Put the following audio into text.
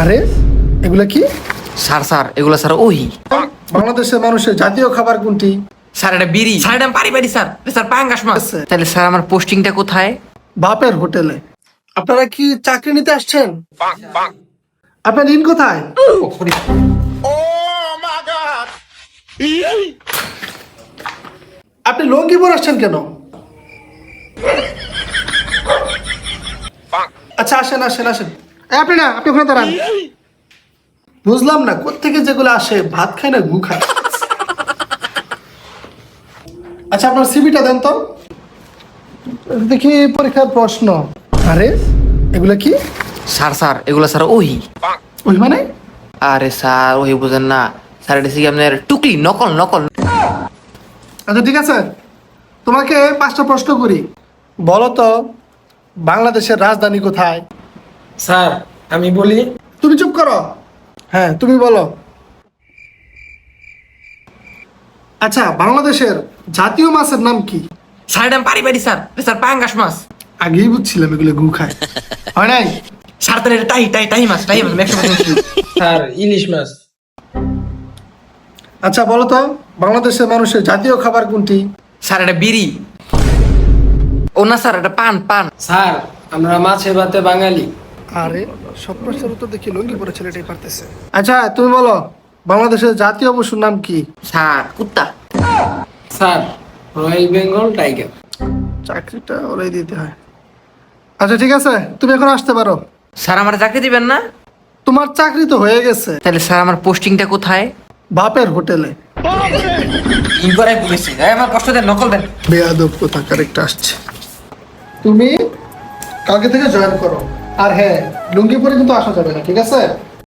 আরে এগুলা কি? স্যার স্যার এগুলা স্যার ওই বাংলাদেশের মানুষের জাতীয় খাবার কোনটি? স্যার এটা বিড়ি স্যার এটা পারি পারি স্যার স্যার পাঙ্গাস মাছ আচ্ছা। তাহলে স্যার আমার পোস্টিংটা কোথায়? বাপের হোটেলে। আপনারা কি চাকরি নিতে আসছেন? আপনার দিন কোথায়? আপনি লঙ্গি পরে আসছেন কেন? আচ্ছা আসেন আসেন আসেন। আপনি না, আপনি ওখানে দাঁড়ান। বুঝলাম না কোত্থেকে যেগুলো আসে, ভাত খায় না গু খায়। আচ্ছা আপনার সিভিটা দেন তো দেখি, পরীক্ষার প্রশ্ন। আরে এগুলা কি? স্যার স্যার এগুলা স্যার ওই ওই মানে? আরে স্যার ওই বুঝেন না স্যার এটা কি আপনার টুকলি নকল নকল আচ্ছা ঠিক আছে, তোমাকে 5টা প্রশ্ন করি। বলো তো বাংলাদেশের রাজধানী কোথায়? স্যার আমি বলি। তুমি চুপ করো। হ্যাঁ তুমি বলো। আচ্ছা বাংলাদেশের জাতীয় মাছের নাম কি? স্যার এটা পারি পারি স্যার স্যার পাঙ্গাস মাছ আগেই বুঝছিলাম এগুলো গু খায়। হয় নাই? স্যার তাহলে এটা টাই টাই টাই মাছ 100%। স্যার ইলিশ মাছ। আচ্ছা বলো তো বাংলাদেশের মানুষের জাতীয় খাবার কোনটি? স্যার এটা বিড়ি ও না স্যার এটা পান পান স্যার আমরা মাছে ভাতে বাঙালি। আরে সব প্রশ্নের উত্তর দেখি লঙ্গি পরে ছেলেটাই পারতেছে। আচ্ছা তুমি বলো বাংলাদেশের জাতীয় পশুর নাম কি? স্যার কুত্তা স্যার রয়্যাল বেঙ্গল টাইগার। চাকরিটা ওরাই দিতে হয়। আচ্ছা ঠিক আছে, তুমি এখন আসতে পারো। স্যার আমার চাকরি দিবেন না? তোমার চাকরি তো হয়ে গেছে। তাহলে স্যার আমার পোস্টিংটা কোথায়? বাপের হোটেলে। ইনকোয়ারি বলেছি আমার কষ্ট দেন নকল দেন বেয়াদব কোথাকার একটা আসছে। তুমি কালকে থেকে জয়েন করো। আর হ্যাঁ লুঙ্গি পরে কিন্তু আসা যাবে না, ঠিক আছে?